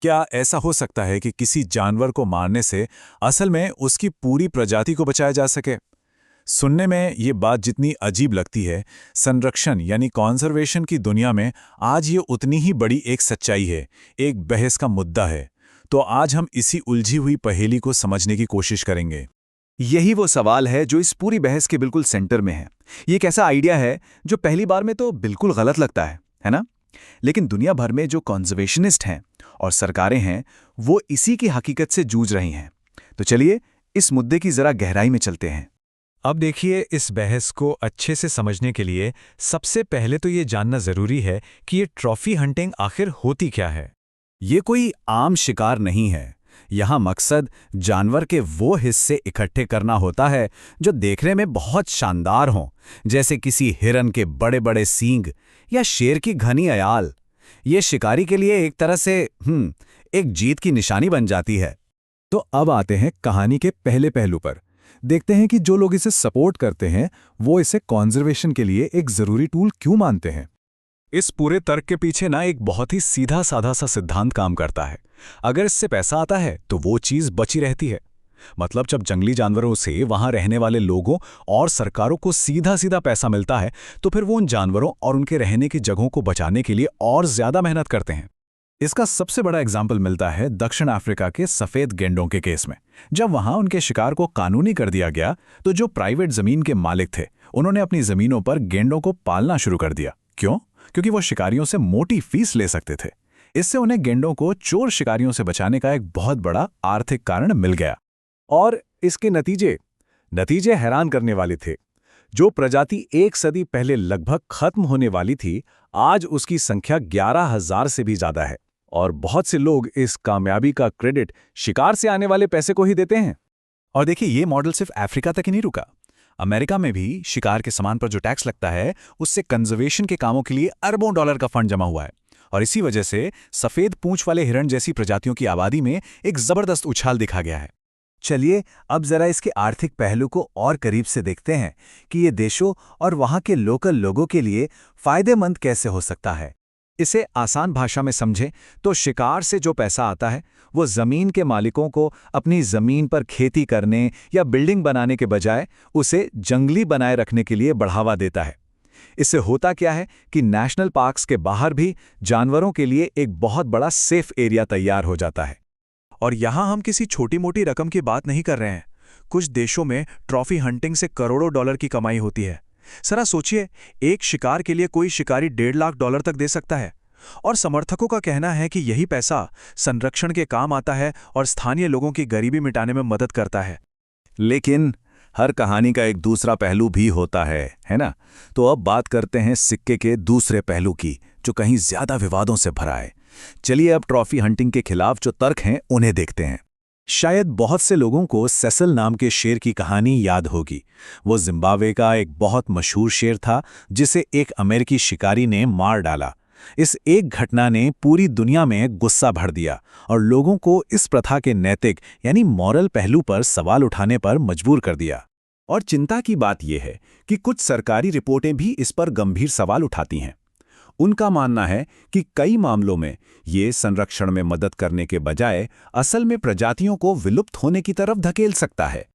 क्या ऐसा हो सकता है कि किसी जानवर को मारने से असल में उसकी पूरी प्रजाति को बचाया जा सके? सुनने में ये बात जितनी अजीब लगती है, संरक्षण यानी कॉन्जर्वेशन की दुनिया में आज ये उतनी ही बड़ी एक सच्चाई है, एक बहस का मुद्दा है। तो आज हम इसी उलझी हुई पहेली को समझने की कोशिश करेंगे। यही वो सवाल है जो इस पूरी बहस के बिल्कुल सेंटर में है। ये एक ऐसा आइडिया है जो पहली बार में तो बिल्कुल गलत लगता है ना? लेकिन दुनिया भर में जो कॉन्जर्वेशनिस्ट हैं और सरकारें हैं, वो इसी की हकीकत से जूझ रही हैं। तो चलिए इस मुद्दे की जरा गहराई में चलते हैं। अब देखिए, इस बहस को अच्छे से समझने के लिए सबसे पहले तो ये जानना जरूरी है कि ये ट्रॉफी हंटिंग आखिर होती क्या है। ये कोई आम शिकार नहीं है। यहाँ मकसद जानवर के वो हिस्से इकट्ठे करना होता है जो देखने में बहुत शानदार हों, जैसे किसी हिरन के बड़े बड़े सींग या शेर की घनी अयाल। ये शिकारी के लिए एक तरह से एक जीत की निशानी बन जाती है। तो अब आते हैं कहानी के पहले पहलू पर। देखते हैं कि जो लोग इसे सपोर्ट करते हैं वो इसे कॉन्जर्वेशन के लिए एक जरूरी टूल क्यों मानते हैं। इस पूरे तर्क के पीछे ना एक बहुत ही सीधा साधा सा सिद्धांत काम करता है। अगर इससे पैसा आता है तो वो चीज बची रहती है। मतलब जब जंगली जानवरों से वहां रहने वाले लोगों और सरकारों को सीधा सीधा पैसा मिलता है, तो फिर वो उन जानवरों और उनके रहने की जगहों को बचाने के लिए और ज्यादा मेहनत करते हैं। इसका सबसे बड़ा एग्जाम्पल मिलता है दक्षिण अफ्रीका के सफेद गेंडों के केस में। जब वहां उनके शिकार को कानूनी कर दिया गया, तो जो प्राइवेट जमीन के मालिक थे, उन्होंने अपनी जमीनों पर गेंडों को पालना शुरू कर दिया। क्यों? क्योंकि वो शिकारियों से मोटी फीस ले सकते थे। इससे उन्हें गेंडों को चोर शिकारियों से बचाने का एक बहुत बड़ा आर्थिक कारण मिल गया। और इसके नतीजे हैरान करने वाले थे। जो प्रजाति एक सदी पहले लगभग खत्म होने वाली थी, आज उसकी संख्या 11,000 से भी ज्यादा है। और बहुत से लोग इस कामयाबी का क्रेडिट शिकार से आने वाले पैसे को ही देते हैं। और देखिए, ये मॉडल सिर्फ अफ्रीका तक ही नहीं रुका। अमेरिका में भी शिकार के सामान पर जो टैक्स लगता है, उससे कंजर्वेशन के कामों के लिए अरबों डॉलर का फंड जमा हुआ है। और इसी वजह से सफेद पूंछ वाले हिरण जैसी प्रजातियों की आबादी में एक जबरदस्त उछाल दिखा गया है। चलिए अब जरा इसके आर्थिक पहलू को और करीब से देखते हैं कि ये देशों और वहां के लोकल लोगों के लिए फायदेमंद कैसे हो सकता है। इसे आसान भाषा में समझें तो शिकार से जो पैसा आता है, वो जमीन के मालिकों को अपनी जमीन पर खेती करने या बिल्डिंग बनाने के बजाय उसे जंगली बनाए रखने के लिए बढ़ावा देता है। इससे होता क्या है कि नेशनल पार्क्स के बाहर भी जानवरों के लिए एक बहुत बड़ा सेफ एरिया तैयार हो जाता है। और यहां हम किसी छोटी मोटी रकम की बात नहीं कर रहे हैं। कुछ देशों में ट्रॉफी हंटिंग से करोड़ों डॉलर की कमाई होती है। जरा सोचिए, एक शिकार के लिए कोई शिकारी 1.5 लाख डॉलर तक दे सकता है। और समर्थकों का कहना है कि यही पैसा संरक्षण के काम आता है और स्थानीय लोगों की गरीबी मिटाने में मदद करता है। लेकिन हर कहानी का एक दूसरा पहलू भी होता है ना? तो अब बात करते हैं सिक्के के दूसरे पहलू की, जो कहीं ज्यादा विवादों से भरा है। चलिए अब ट्रॉफी हंटिंग के खिलाफ जो तर्क हैं उन्हें देखते हैं। शायद बहुत से लोगों को सेसल नाम के शेर की कहानी याद होगी। वो जिम्बाब्वे का एक बहुत मशहूर शेर था, जिसे एक अमेरिकी शिकारी ने मार डाला। इस एक घटना ने पूरी दुनिया में गुस्सा भर दिया और लोगों को इस प्रथा के नैतिक यानी मॉरल पहलू पर सवाल उठाने पर मजबूर कर दिया। और चिंता की बात यह है कि कुछ सरकारी रिपोर्टें भी इस पर गंभीर सवाल उठाती हैं। उनका मानना है कि कई मामलों में ये संरक्षण में मदद करने के बजाय असल में प्रजातियों को विलुप्त होने की तरफ धकेल सकता है।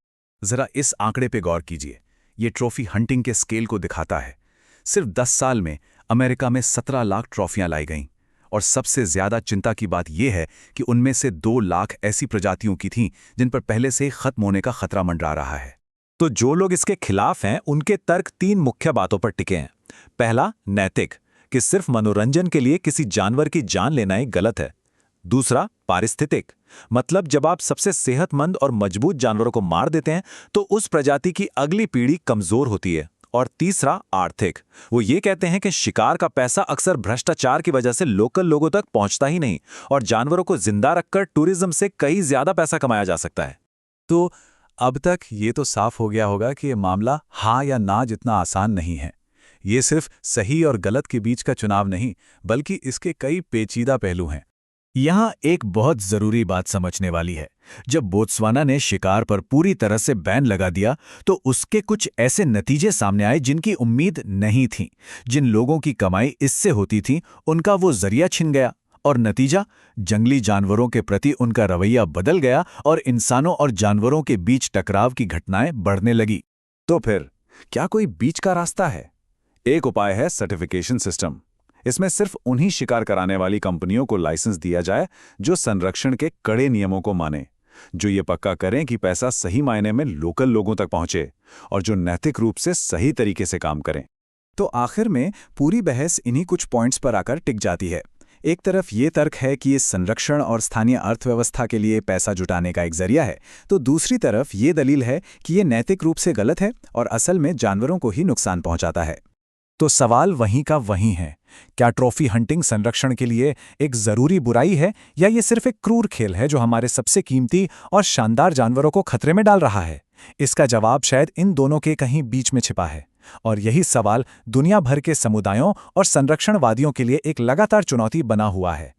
जरा इस आंकड़े पे गौर कीजिए। ये ट्रॉफी हंटिंग के स्केल को दिखाता है। सिर्फ 10 साल में अमेरिका में 17 लाख ट्रॉफियां लाई गईं। और सबसे ज्यादा चिंता की बात यह है कि उनमें से 2 लाख ऐसी प्रजातियों की थीं जिन पर पहले से खत्म होने का खतरा मंडरा रहा है। तो जो लोग इसके खिलाफ हैं, उनके तर्क 3 मुख्य बातों पर टिके हैं। पहला, नैतिक, कि सिर्फ मनोरंजन के लिए किसी जानवर की जान लेना ही गलत है। दूसरा, पारिस्थितिक, मतलब जब आप सबसे सेहतमंद और मजबूत जानवरों को मार देते हैं तो उस प्रजाति की अगली पीढ़ी कमजोर होती है। और तीसरा, आर्थिक, वो ये कहते हैं कि शिकार का पैसा अक्सर भ्रष्टाचार की वजह से लोकल लोगों तक पहुंचता ही नहीं और जानवरों को जिंदा रखकर टूरिज्म से कई ज्यादा पैसा कमाया जा सकता है। तो अब तक ये तो साफ हो गया होगा कि ये मामला हाँ या ना जितना आसान नहीं है। ये सिर्फ सही और गलत के बीच का चुनाव नहीं, बल्कि इसके कई पेचीदा पहलू हैं। यहाँ एक बहुत जरूरी बात समझने वाली है। जब बोत्सवाना ने शिकार पर पूरी तरह से बैन लगा दिया, तो उसके कुछ ऐसे नतीजे सामने आए जिनकी उम्मीद नहीं थी। जिन लोगों की कमाई इससे होती थी, उनका वो जरिया छिन गया और नतीजा, जंगली जानवरों के प्रति उनका रवैया बदल गया और इंसानों और जानवरों के बीच टकराव की घटनाएं बढ़ने लगी। तो फिर क्या कोई बीच का रास्ता है? एक उपाय है सर्टिफिकेशन सिस्टम। इसमें सिर्फ उन्हीं शिकार कराने वाली कंपनियों को लाइसेंस दिया जाए जो संरक्षण के कड़े नियमों को माने, जो ये पक्का करें कि पैसा सही मायने में लोकल लोगों तक पहुंचे और जो नैतिक रूप से सही तरीके से काम करें। तो आखिर में पूरी बहस इन्हीं कुछ पॉइंट्स पर आकर टिक जाती है। एक तरफ ये तर्क है कि ये संरक्षण और स्थानीय अर्थव्यवस्था के लिए पैसा जुटाने का एक जरिया है, तो दूसरी तरफ ये दलील है कि ये नैतिक रूप से गलत है और असल में जानवरों को ही नुकसान पहुंचाता है। तो सवाल वहीं का वहीं है, क्या ट्रॉफी हंटिंग संरक्षण के लिए एक जरूरी बुराई है या ये सिर्फ एक क्रूर खेल है जो हमारे सबसे कीमती और शानदार जानवरों को खतरे में डाल रहा है? इसका जवाब शायद इन दोनों के कहीं बीच में छिपा है, और यही सवाल दुनिया भर के समुदायों और संरक्षणवादियों के लिए एक लगातार चुनौती बना हुआ है।